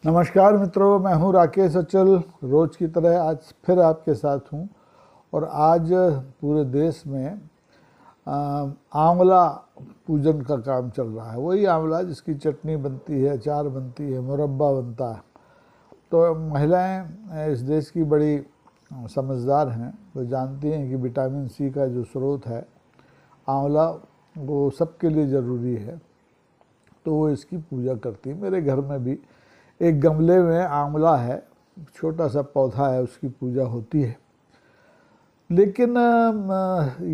नमस्कार मित्रों, मैं हूं राकेश अचल। रोज़ की तरह आज फिर आपके साथ हूं और आज पूरे देश में आंवला पूजन का काम चल रहा है। वही आंवला जिसकी चटनी बनती है, अचार बनती है, मुरब्बा बनता है। तो महिलाएं इस देश की बड़ी समझदार हैं, वो जानती हैं कि विटामिन सी का जो स्रोत है आंवला, वो सबके लिए ज़रूरी है, तो वो इसकी पूजा करती है। मेरे घर में भी एक गमले में आंवला है, छोटा सा पौधा है, उसकी पूजा होती है। लेकिन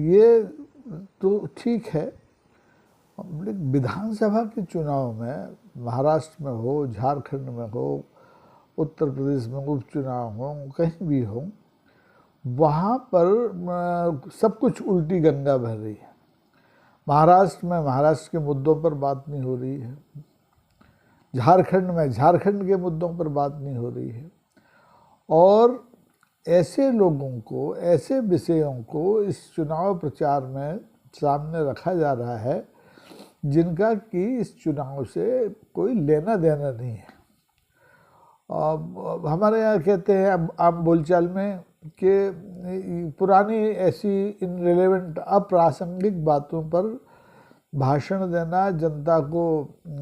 ये तो ठीक है, विधानसभा के चुनाव में महाराष्ट्र में हो, झारखंड में हो, उत्तर प्रदेश में उपचुनाव हो, कहीं भी हो, वहाँ पर सब कुछ उल्टी गंगा बह रही है। महाराष्ट्र में महाराष्ट्र के मुद्दों पर बात नहीं हो रही है, झारखंड में झारखंड के मुद्दों पर बात नहीं हो रही है। और ऐसे लोगों को, ऐसे विषयों को इस चुनाव प्रचार में सामने रखा जा रहा है जिनका कि इस चुनाव से कोई लेना देना नहीं है। हमारे यहाँ कहते हैं आम बोलचाल में कि पुरानी ऐसी इनरिलेवेंट अप्रासंगिक बातों पर भाषण देना, जनता को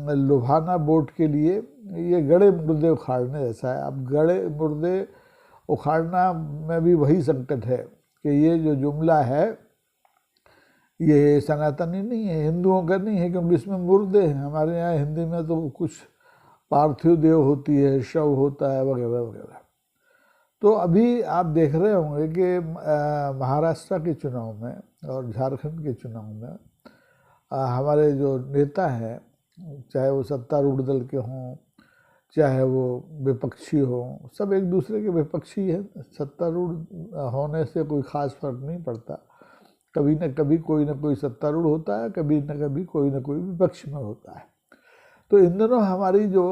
लुभाना वोट के लिए, ये गड़े मुर्दे उखाड़ने जैसा है। अब गड़े मुर्दे उखाड़ना में भी वही संकट है कि ये जो जुमला है ये सनातनी नहीं है, हिंदुओं का नहीं है, क्योंकि इसमें मुर्दे हैं। हमारे यहाँ हिंदी में तो कुछ पार्थिव देव होती है, शव होता है, वगैरह वगैरह। तो अभी आप देख रहे होंगे कि महाराष्ट्र के चुनाव में और झारखंड के चुनाव में हमारे जो नेता हैं, चाहे वो सत्तारूढ़ दल के हों, चाहे वो विपक्षी हों, सब एक दूसरे के विपक्षी हैं। सत्तारूढ़ होने से कोई ख़ास फर्क नहीं पड़ता, कभी न कभी कोई ना कोई सत्तारूढ़ होता है, कभी न कभी कोई ना कोई विपक्ष में होता है। तो इन दिनों हमारी जो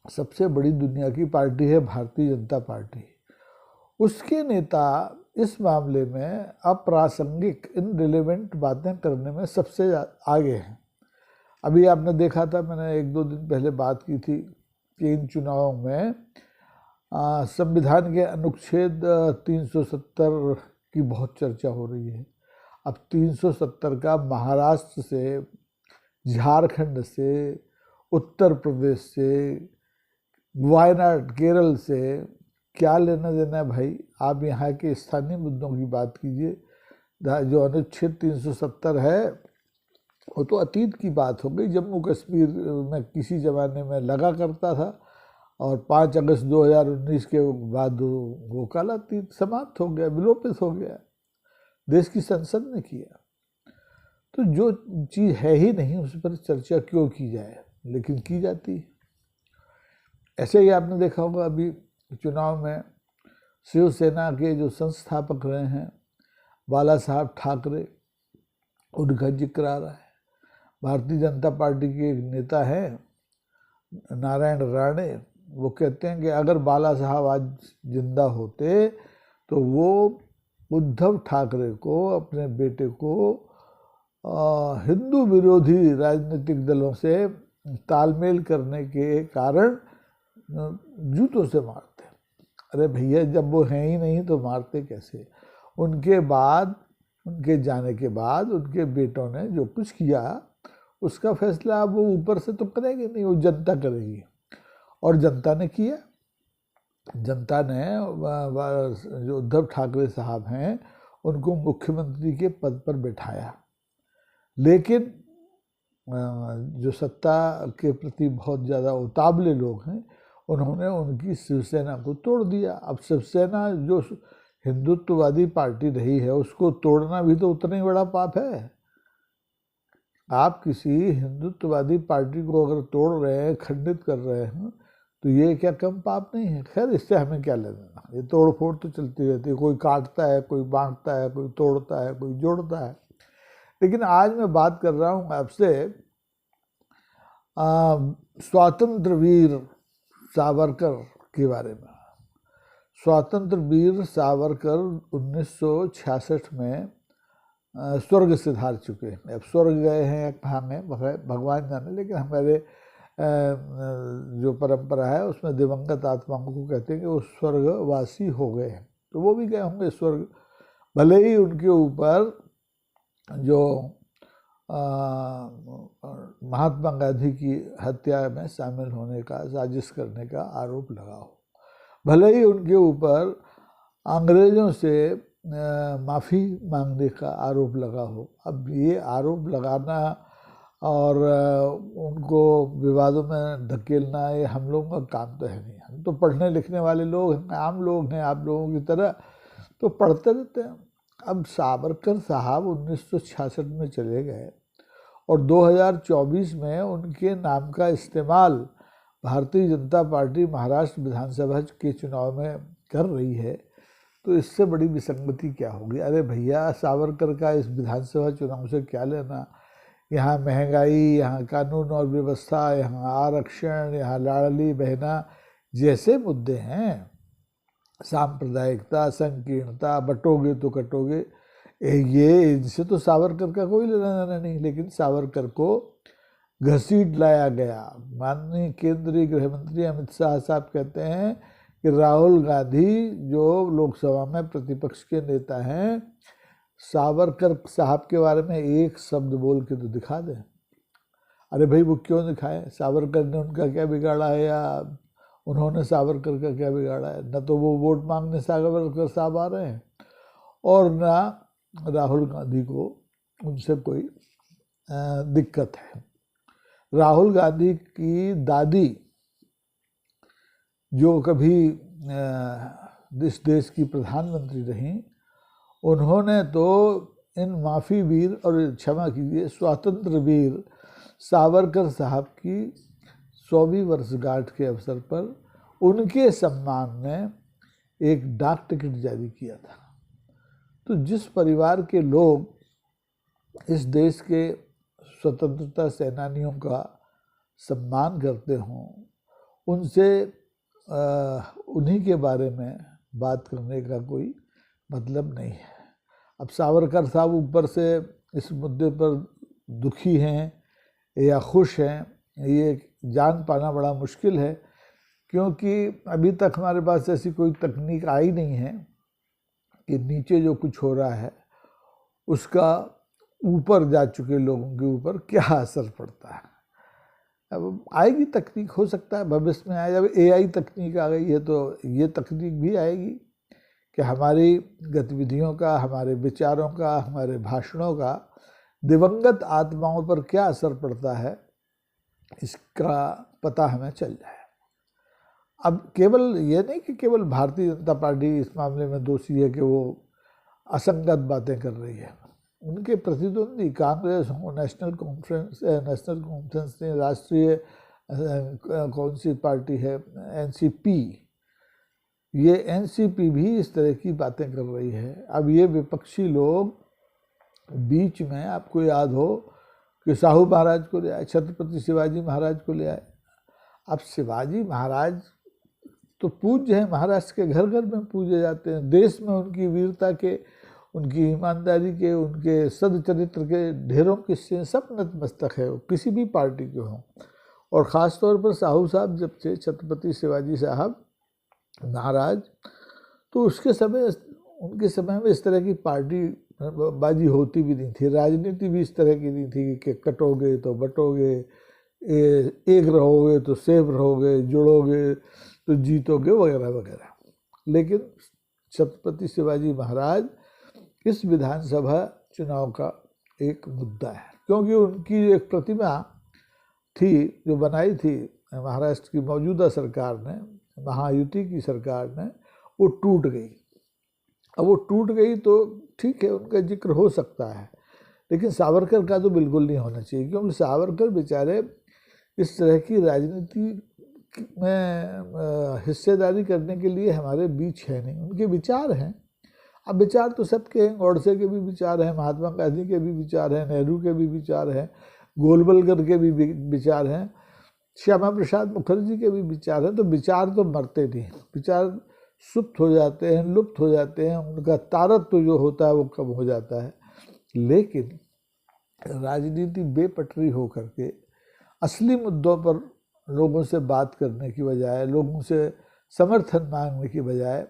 सबसे बड़ी दुनिया की पार्टी है भारतीय जनता पार्टी, उसके नेता इस मामले में अप्रासंगिक इनरिलेवेंट बातें करने में सबसे आगे हैं। अभी आपने देखा था, मैंने एक दो दिन पहले बात की थी कि इन चुनावों में संविधान के अनुच्छेद 370 की बहुत चर्चा हो रही है। अब 370 का महाराष्ट्र से, झारखंड से, उत्तर प्रदेश से, वायनाड केरल से क्या लेना देना है भाई? आप यहाँ के स्थानीय मुद्दों की बात कीजिए। जो अनुच्छेद 370 है वो तो अतीत की बात हो गई। जम्मू कश्मीर में किसी ज़माने में लगा करता था और 5 अगस्त 2019 के बाद वो कालातीत समाप्त हो गया, विलोपित हो गया, देश की संसद ने किया। तो जो चीज़ है ही नहीं उस पर चर्चा क्यों की जाए, लेकिन की जाती है। ऐसे ही आपने देखा होगा अभी चुनाव में शिवसेना के जो संस्थापक रहे हैं बाला साहब ठाकरे, उनका जिक्र आ रहा है। भारतीय जनता पार्टी के एक नेता हैं नारायण राणे, वो कहते हैं कि अगर बाला साहब आज जिंदा होते तो वो उद्धव ठाकरे को, अपने बेटे को, हिंदू विरोधी राजनीतिक दलों से तालमेल करने के कारण जूतों से मारते। अरे भैया, जब वो हैं ही नहीं तो मारते कैसे? उनके बाद, उनके जाने के बाद उनके बेटों ने जो कुछ किया उसका फैसला अब वो ऊपर से तो करेंगे नहीं, वो जनता करेगी। और जनता ने किया। जनता ने जो उद्धव ठाकरे साहब हैं उनको मुख्यमंत्री के पद पर बैठाया। लेकिन जो सत्ता के प्रति बहुत ज़्यादा उतावले लोग हैं, उन्होंने उनकी शिवसेना को तोड़ दिया। अब शिवसेना जो हिंदुत्ववादी पार्टी रही है उसको तोड़ना भी तो उतना ही बड़ा पाप है। आप किसी हिंदुत्ववादी पार्टी को अगर तोड़ रहे हैं, खंडित कर रहे हैं, तो ये क्या कम पाप नहीं है? खैर, इससे हमें क्या लेना, ये तोड़ फोड़ तो चलती रहती है। कोई काटता है, कोई बांटता है, कोई तोड़ता है, कोई जोड़ता है। लेकिन आज मैं बात कर रहा हूँ आपसे स्वतंत्र वीर सावरकर के बारे में। स्वतंत्र वीर सावरकर 1966 में स्वर्ग सिधार चुके हैं। अब स्वर्ग गए हैं या कहाँ में भगवान जाने, लेकिन हमारे जो परंपरा है उसमें दिवंगत आत्माओं को कहते हैं कि वो स्वर्गवासी हो गए हैं, तो वो भी गए होंगे स्वर्ग, भले ही उनके ऊपर जो महात्मा गांधी की हत्या में शामिल होने का, साजिश करने का आरोप लगा हो, भले ही उनके ऊपर अंग्रेज़ों से माफ़ी मांगने का आरोप लगा हो। अब ये आरोप लगाना और उनको विवादों में धकेलना ये हम लोगों का काम तो है नहीं। हम तो पढ़ने लिखने वाले लोग हैं, आम लोग हैं, आप लोगों की तरह तो पढ़ते रहते हैं। अब सावरकर साहब 1966 में चले गए और 2024 में उनके नाम का इस्तेमाल भारतीय जनता पार्टी महाराष्ट्र विधानसभा के चुनाव में कर रही है, तो इससे बड़ी विसंगति क्या होगी? अरे भैया, सावरकर का इस विधानसभा चुनाव से क्या लेना? यहाँ महंगाई, यहाँ कानून और व्यवस्था, यहाँ आरक्षण, यहाँ लाडली बहना जैसे मुद्दे हैं, सांप्रदायिकता, संकीर्णता, बटोगे तो कटोगे, ये इनसे तो सावरकर का कोई लेना देना नहीं। लेकिन सावरकर को घसीट लाया गया। माननीय केंद्रीय गृह मंत्री अमित शाह साहब कहते हैं कि राहुल गांधी जो लोकसभा में प्रतिपक्ष के नेता हैं, सावरकर साहब के बारे में एक शब्द बोल के तो दिखा दें। अरे भाई, वो क्यों दिखाएं? सावरकर ने उनका क्या बिगाड़ा है या उन्होंने सावरकर का क्या बिगाड़ा है? न तो वो वोट मांगने सावरकर साहब आ रहे हैं और ना राहुल गांधी को उनसे कोई दिक्कत है। राहुल गांधी की दादी जो कभी इस देश की प्रधानमंत्री रहीं, उन्होंने तो इन माफ़ी वीर और क्षमा कीजिए स्वतंत्र वीर सावरकर साहब की 100वीं वर्षगांठ के अवसर पर उनके सम्मान में एक डाक टिकट जारी किया था। तो जिस परिवार के लोग इस देश के स्वतंत्रता सेनानियों का सम्मान करते हों, उनसे उन्हीं के बारे में बात करने का कोई मतलब नहीं है। अब सावरकर साहब ऊपर से इस मुद्दे पर दुखी हैं या खुश हैं, ये जान पाना बड़ा मुश्किल है, क्योंकि अभी तक हमारे पास ऐसी कोई तकनीक आई नहीं है कि नीचे जो कुछ हो रहा है उसका ऊपर जा चुके लोगों के ऊपर क्या असर पड़ता है। अब आएगी तकनीक, हो सकता है भविष्य में आए। जब AI तकनीक आ गई है तो ये तकनीक भी आएगी कि हमारी गतिविधियों का, हमारे विचारों का, हमारे भाषणों का दिवंगत आत्माओं पर क्या असर पड़ता है, इसका पता हमें चल जाए। अब केवल ये नहीं कि केवल भारतीय जनता पार्टी इस मामले में दोषी है कि वो असंगत बातें कर रही है। उनके प्रतिद्वंदी कांग्रेस हो, नेशनल कॉन्फ्रेंस ने, राष्ट्रीय कौन सी पार्टी है, NCP, ये NCP भी इस तरह की बातें कर रही है। अब ये विपक्षी लोग बीच में, आपको याद हो कि साहू महाराज को ले आए, छत्रपति शिवाजी महाराज को ले आए। अब शिवाजी महाराज तो पूज्य हैं, महाराष्ट्र के घर घर में पूजे जाते हैं। देश में उनकी वीरता के, उनकी ईमानदारी के, उनके सदचरित्र के ढेरों किस्से, सब नतमस्तक है, वो किसी भी पार्टी के हों। और ख़ास तौर पर साहू साहब जब से छत्रपति शिवाजी साहब महाराज, तो उसके समय, उनके समय में इस तरह की पार्टी बाजी होती भी नहीं थी। राजनीति भी इस तरह की नहीं थी कि कटोगे तो बटोगे, एक रहोगे तो सेफ रहोगे, जुड़ोगे तो जीतोगे, वगैरह वगैरह। लेकिन छत्रपति शिवाजी महाराज इस विधानसभा चुनाव का एक मुद्दा है, क्योंकि उनकी एक प्रतिमा थी जो बनाई थी महाराष्ट्र की मौजूदा सरकार ने, महायुति की सरकार ने, वो टूट गई। अब वो टूट गई तो ठीक है, उनका जिक्र हो सकता है, लेकिन सावरकर का तो बिल्कुल नहीं होना चाहिए, क्योंकि सावरकर बेचारे इस तरह की राजनीति में हिस्सेदारी करने के लिए हमारे बीच है नहीं। उनके विचार हैं, अब विचार तो सबके हैं, गॉडसे के भी विचार हैं, महात्मा गांधी के भी विचार हैं, नेहरू के भी विचार हैं, गोलवलकर के भी विचार हैं, श्यामा प्रसाद मुखर्जी के भी विचार हैं। तो विचार तो मरते नहीं, विचार सुप्त हो जाते हैं, लुप्त हो जाते हैं, उनका तारत्व जो होता है वो कम हो जाता है। लेकिन राजनीति बेपटरी हो करके असली मुद्दों पर लोगों से बात करने की बजाय, लोगों से समर्थन मांगने की बजाय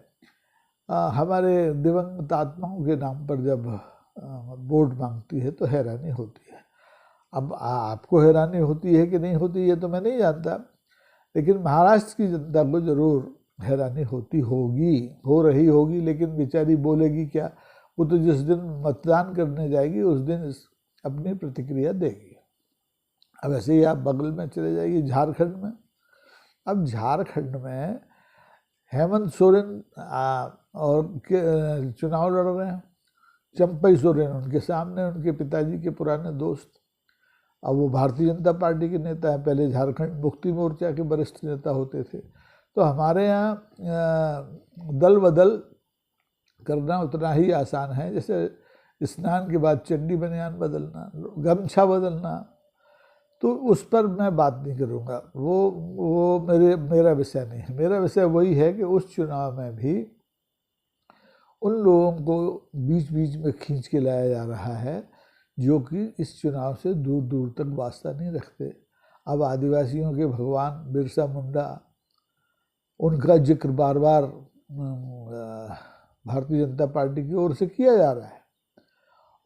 हमारे दिवंगत आत्माओं के नाम पर जब वोट मांगती है तो हैरानी होती है। अब आपको हैरानी होती है कि नहीं होती ये तो मैं नहीं जानता, लेकिन महाराष्ट्र की जनता को जरूर हैरानी होती होगी, हो रही होगी, लेकिन बेचारी बोलेगी क्या? वो तो जिस दिन मतदान करने जाएगी उस दिन अपनी प्रतिक्रिया देगी। अब ऐसे ही आप बगल में चले जाइए झारखंड में। अब झारखंड में हेमंत सोरेन और चुनाव लड़ रहे हैं। चंपई सोरेन उनके सामने, उनके पिताजी के पुराने दोस्त। अब वो भारतीय जनता पार्टी के नेता हैं, पहले झारखंड मुक्ति मोर्चा के वरिष्ठ नेता होते थे। तो हमारे यहाँ दल बदल करना उतना ही आसान है जैसे स्नान के बाद चड्डी बनियान बदलना, गमछा बदलना। तो उस पर मैं बात नहीं करूँगा, वो मेरा विषय नहीं है। मेरा विषय वही है कि उस चुनाव में भी उन लोगों को बीच बीच में खींच के लाया जा रहा है जो कि इस चुनाव से दूर दूर तक वास्ता नहीं रखते। अब आदिवासियों के भगवान बिरसा मुंडा, उनका जिक्र बार बार भारतीय जनता पार्टी की ओर से किया जा रहा है,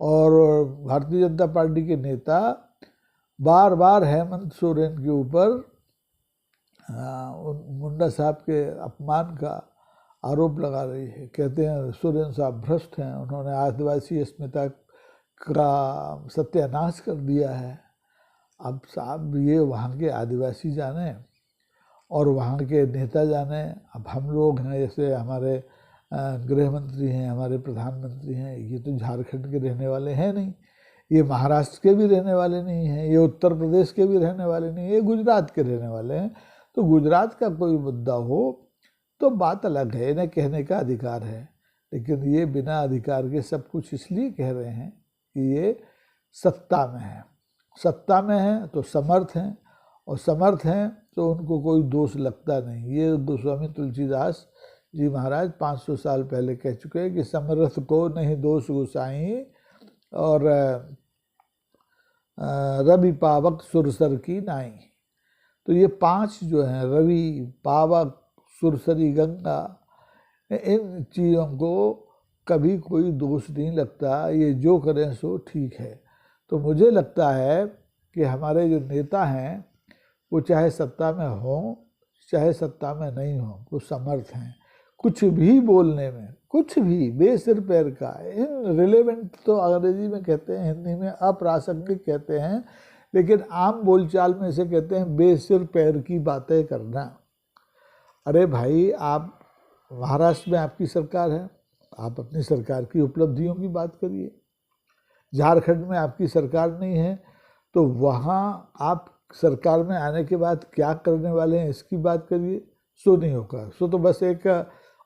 और भारतीय जनता पार्टी के नेता बार बार हेमंत सोरेन के ऊपर मुंडा साहब के अपमान का आरोप लगा रही है। कहते हैं सोरेन साहब भ्रष्ट हैं, उन्होंने आदिवासी अस्मिता का सत्यानाश कर दिया है। अब साहब ये वहाँ के आदिवासी जाने और वहाँ के नेता जाने। अब हम लोग हैं, जैसे हमारे गृह मंत्री हैं, हमारे प्रधानमंत्री हैं, ये तो झारखंड के रहने वाले हैं नहीं, ये महाराष्ट्र के भी रहने वाले नहीं हैं, ये उत्तर प्रदेश के भी रहने वाले नहीं, ये गुजरात के रहने वाले हैं। तो गुजरात का कोई मुद्दा हो तो बात अलग है, इन्हें कहने का अधिकार है, लेकिन ये बिना अधिकार के सब कुछ इसलिए कह रहे हैं कि ये सत्ता में है। सत्ता में है तो समर्थ हैं, और समर्थ हैं तो उनको कोई दोष लगता नहीं। ये गोस्वामी तुलसीदास जी महाराज 500 साल पहले कह चुके हैं कि समर्थ को नहीं दोष गोसाई, और रवि पावक सुरसर की नाई। तो ये 5 जो हैं, रवि, पावक, सुरसरी, गंगा, इन चीज़ों को कभी कोई दोष नहीं लगता, ये जो करें सो ठीक है। तो मुझे लगता है कि हमारे जो नेता हैं वो चाहे सत्ता में हों चाहे सत्ता में नहीं हों, वो समर्थ हैं कुछ भी बोलने में, कुछ भी बेसिर पैर का। इन रिलेवेंट तो अंग्रेजी में कहते हैं, हिंदी में अप्रासंगिक कहते हैं, लेकिन आम बोलचाल में इसे कहते हैं बेसिर पैर की बातें करना। अरे भाई, आप महाराष्ट्र में आपकी सरकार है, आप अपनी सरकार की उपलब्धियों की बात करिए। झारखंड में आपकी सरकार नहीं है तो वहाँ आप सरकार में आने के बाद क्या करने वाले हैं इसकी बात करिए। सो नहीं होगा, सो तो बस एक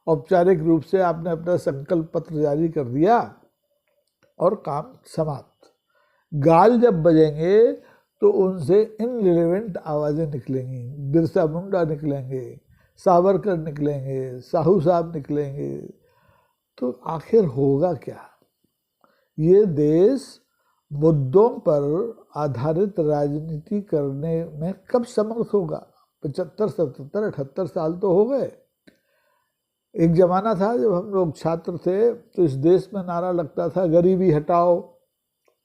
औपचारिक रूप से आपने अपना संकल्प पत्र जारी कर दिया और काम समाप्त। गाल जब बजेंगे तो उनसे इनरिलेवेंट आवाज़ें निकलेंगी, बिरसा मुंडा निकलेंगे, सावरकर निकलेंगे, साहू साहब निकलेंगे। तो आखिर होगा क्या? ये देश मुद्दों पर आधारित राजनीति करने में कब समर्थ होगा? 75, 77, 78 साल तो हो गए। एक ज़माना था जब हम लोग छात्र थे तो इस देश में नारा लगता था गरीबी हटाओ,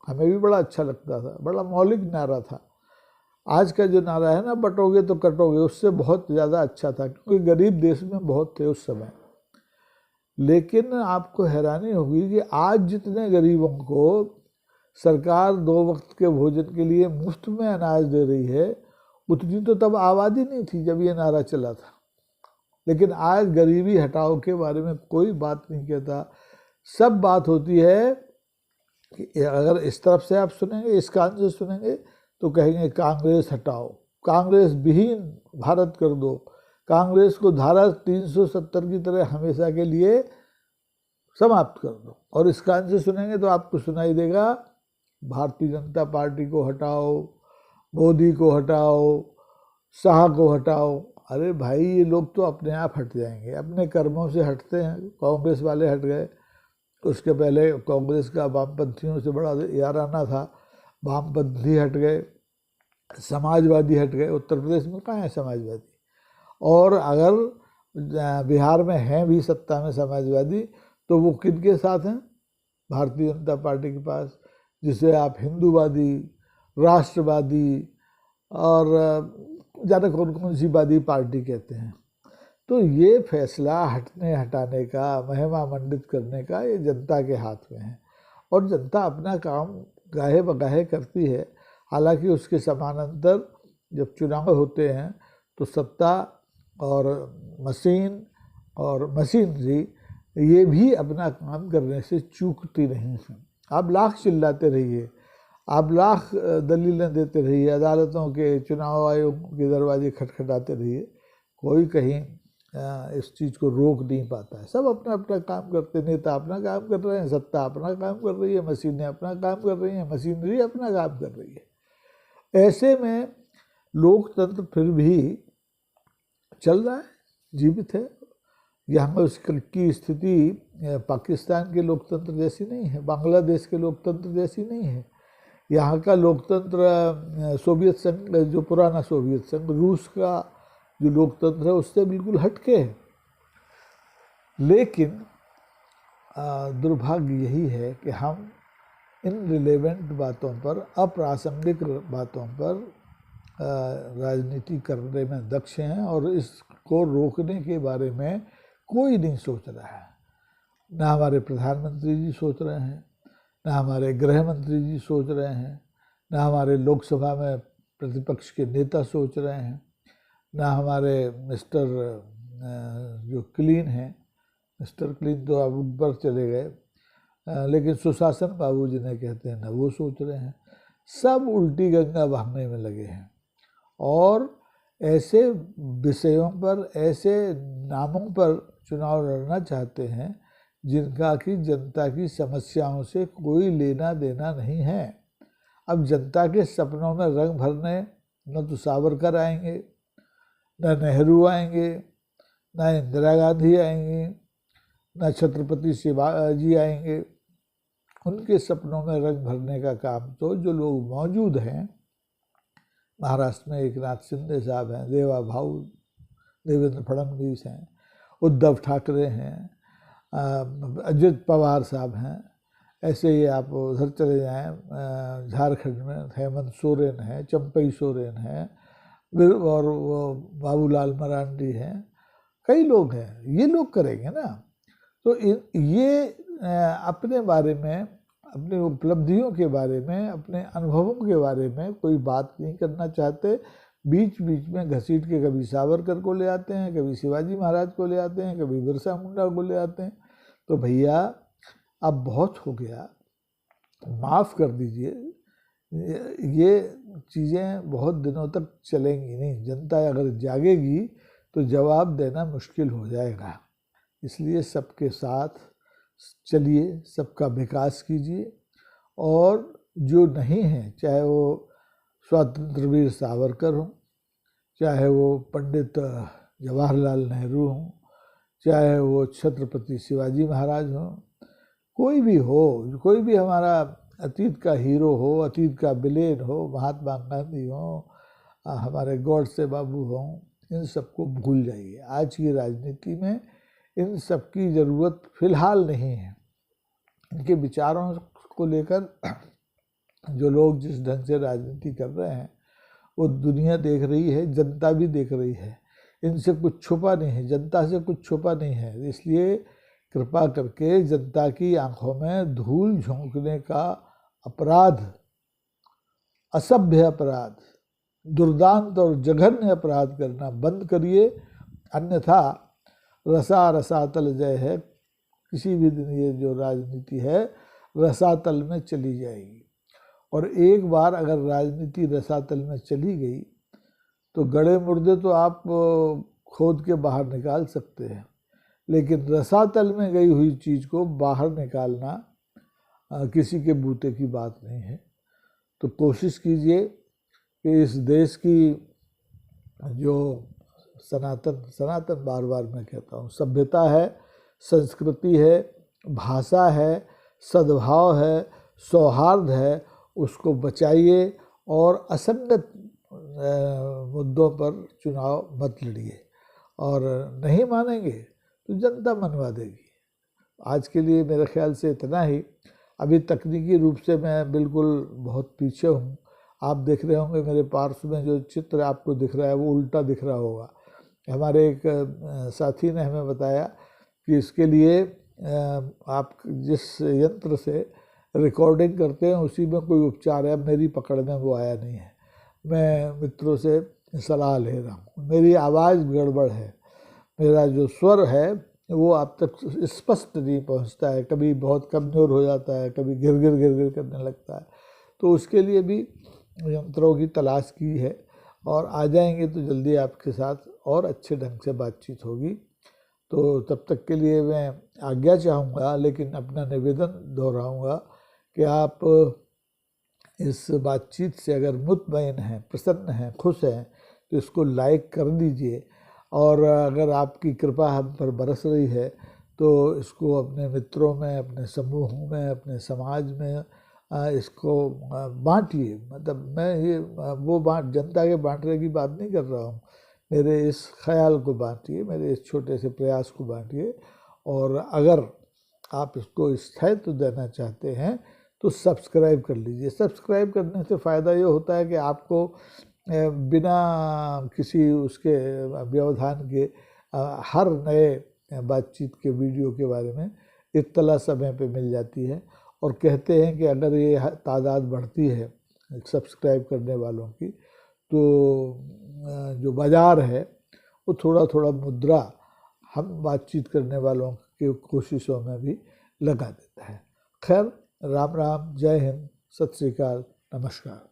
हमें भी बड़ा अच्छा लगता था, बड़ा मौलिक नारा था। आज का जो नारा है ना, बटोगे तो कटोगे, उससे बहुत ज़्यादा अच्छा था, क्योंकि गरीब देश में बहुत थे उस समय। लेकिन आपको हैरानी होगी कि आज जितने गरीबों को सरकार 2 वक्त के भोजन के लिए मुफ्त में अनाज दे रही है, उतनी तो तब आबादी नहीं थी जब ये नारा चला था। लेकिन आज गरीबी हटाओ के बारे में कोई बात नहीं कहता। सब बात होती है कि अगर इस तरफ से आप सुनेंगे, इस कान से सुनेंगे, तो कहेंगे कांग्रेस हटाओ, कांग्रेस विहीन भारत कर दो, कांग्रेस को धारा 370 की तरह हमेशा के लिए समाप्त कर दो। और इस कान से सुनेंगे तो आपको सुनाई देगा भारतीय जनता पार्टी को हटाओ, मोदी को हटाओ, शाह को हटाओ। अरे भाई, ये लोग तो अपने आप हट जाएंगे, अपने कर्मों से हटते हैं। कांग्रेस वाले हट गए, उसके पहले कांग्रेस का वामपंथियों से बड़ा याराना था, वामपंथी हट गए, समाजवादी हट गए, उत्तर प्रदेश में कहाँ है समाजवादी, और अगर बिहार में हैं भी सत्ता में समाजवादी तो वो किन के साथ हैं, भारतीय जनता पार्टी के पास, जिसे आप हिंदूवादी, राष्ट्रवादी और जाने कौन कौन सी वादी पार्टी कहते हैं। तो ये फैसला हटाने का, महिमा मंडित करने का ये जनता के हाथ में है, और जनता अपना काम गाहे बगाहे करती है। हालांकि उसके समानांतर जब चुनाव होते हैं तो सत्ता और मशीन और मशीनरी ये भी अपना काम करने से चूकती नहीं है। आप लाख चिल्लाते रहिए, आप लाख दलीलें देते रहिए, अदालतों के, चुनाव आयोग के दरवाजे खटखटाते रहिए, कोई कहीं इस चीज़ को रोक नहीं पाता है। सब अपना अपना काम करते, नेता अपना काम कर रहे हैं, सत्ता अपना काम कर रही है, मशीनें अपना काम कर रही हैं, मशीनरी अपना काम कर रही है। ऐसे में लोकतंत्र फिर भी चल रहा है, जीवित है। यहाँ उसकी स्थिति पाकिस्तान के लोकतंत्र जैसी नहीं है, बांग्लादेश के लोकतंत्र जैसी नहीं है। यहाँ का लोकतंत्र सोवियत संघ, जो पुराना सोवियत संघ, रूस का जो लोकतंत्र है उससे बिल्कुल हटके है। लेकिन दुर्भाग्य यही है कि हम इनरिलेवेंट बातों पर, अप्रासंगिक बातों पर राजनीति करने में दक्ष हैं, और इसको रोकने के बारे में कोई नहीं सोच रहा है। ना हमारे प्रधानमंत्री जी सोच रहे हैं, ना हमारे गृह मंत्री जी सोच रहे हैं, ना हमारे लोकसभा में प्रतिपक्ष के नेता सोच रहे हैं, ना हमारे मिस्टर जो क्लीन हैं, मिस्टर क्लीन तो अब ऊपर चले गए, लेकिन सुशासन बाबू जिन्हें कहते हैं ना, वो सोच रहे हैं। सब उल्टी गंगा बहाने में लगे हैं, और ऐसे विषयों पर, ऐसे नामों पर चुनाव लड़ना चाहते हैं जिनका कि जनता की समस्याओं से कोई लेना देना नहीं है। अब जनता के सपनों में रंग भरने न तो सावरकर आएंगे, न नेहरू आएंगे, न इंदिरा गांधी आएंगी, न छत्रपति शिवाजी आएंगे। उनके सपनों में रंग भरने का काम तो जो लोग मौजूद हैं, महाराष्ट्र में एकनाथ शिंदे साहब हैं, देवेंद्र फडणवीस हैं, उद्धव ठाकरे हैं, अजित पवार साहब हैं, ऐसे ही आप उधर चले जाएं, झारखंड में हेमंत सोरेन हैं, चंपई सोरेन हैं, और वो बाबूलाल मरांडी हैं, कई लोग हैं। ये लोग करेंगे ना। तो ये अपने बारे में, अपनी उपलब्धियों के बारे में, अपने अनुभवों के बारे में कोई बात नहीं करना चाहते। बीच बीच में घसीट के कभी सावरकर को ले आते हैं, कभी शिवाजी महाराज को ले आते हैं, कभी बिरसा मुंडा को ले आते हैं। तो भैया अब बहुत हो गया, माफ़ कर दीजिए, ये चीज़ें बहुत दिनों तक चलेंगी नहीं। जनता अगर जागेगी तो जवाब देना मुश्किल हो जाएगा। इसलिए सबके साथ चलिए, सबका विकास कीजिए, और जो नहीं है, चाहे वो स्वतंत्र वीर सावरकर हों, चाहे वो पंडित जवाहरलाल नेहरू हों, चाहे वो छत्रपति शिवाजी महाराज हों, कोई भी हो, कोई भी हमारा अतीत का हीरो हो, अतीत का विलेन हो, महात्मा गांधी हो, हमारे गॉडसे बाबू हों, इन सबको भूल जाइए। आज की राजनीति में इन सब की ज़रूरत फ़िलहाल नहीं है। इनके विचारों को लेकर जो लोग जिस ढंग से राजनीति कर रहे हैं वो दुनिया देख रही है, जनता भी देख रही है। इनसे कुछ छुपा नहीं है, जनता से कुछ छुपा नहीं है। इसलिए कृपा करके जनता की आंखों में धूल झोंकने का अपराध, असभ्य अपराध, दुर्दांत और जघन्य अपराध करना बंद करिए, अन्यथा रसातल जय है। किसी भी दिन ये जो राजनीति है रसातल में चली जाएगी, और एक बार अगर राजनीति रसातल में चली गई तो गड़े मुर्दे तो आप खोद के बाहर निकाल सकते हैं, लेकिन रसातल में गई हुई चीज़ को बाहर निकालना किसी के बूते की बात नहीं है। तो कोशिश कीजिए कि इस देश की जो सनातन बार बार मैं कहता हूँ, सभ्यता है, संस्कृति है, भाषा है, सद्भाव है, सौहार्द है, उसको बचाइए, और असंगत मुद्दों पर चुनाव मत लड़िए, और नहीं मानेंगे तो जनता मनवा देगी। आज के लिए मेरे ख्याल से इतना ही। अभी तकनीकी रूप से मैं बिल्कुल बहुत पीछे हूँ। आप देख रहे होंगे मेरे पार्श्व में जो चित्र आपको दिख रहा है वो उल्टा दिख रहा होगा। हमारे एक साथी ने हमें बताया कि इसके लिए आप जिस यंत्र से रिकॉर्डिंग करते हैं उसी में कोई उपचार है। मेरी पकड़ में वो आया नहीं है। मैं मित्रों से सलाह ले रहा हूँ। मेरी आवाज़ गड़बड़ है, मेरा जो स्वर है वो आप तक स्पष्ट नहीं पहुँचता है, कभी बहुत कमज़ोर हो जाता है, कभी गिर गिर करने लगता है। तो उसके लिए भी यंत्रों की तलाश की है, और आ जाएंगे तो जल्दी आपके साथ और अच्छे ढंग से बातचीत होगी। तो तब तक के लिए मैं आज्ञा चाहूँगा, लेकिन अपना निवेदन दोहराऊँगा कि आप इस बातचीत से अगर मुतमईन हैं, प्रसन्न हैं, खुश हैं, तो इसको लाइक कर दीजिए। और अगर आपकी कृपा हम पर बरस रही है तो इसको अपने मित्रों में, अपने समूहों में, अपने समाज में इसको बांटिए। मतलब मैं ये वो जनता के बांटने की बात नहीं कर रहा हूँ, मेरे इस ख्याल को बांटिए, मेरे इस छोटे से प्रयास को बांटिए। और अगर आप इसको स्थायित्व देना चाहते हैं तो सब्सक्राइब कर लीजिए। सब्सक्राइब करने से फ़ायदा ये होता है कि आपको बिना किसी उसके व्यवधान के हर नए बातचीत के वीडियो के बारे में इत्तला समय पे मिल जाती है। और कहते हैं कि अगर ये तादाद बढ़ती है सब्सक्राइब करने वालों की, तो जो बाज़ार है वो थोड़ा थोड़ा मुद्रा हम बातचीत करने वालों की कोशिशों में भी लगा देता है। खैर, राम राम, जय हिंद, सत श्री अकाल, नमस्कार।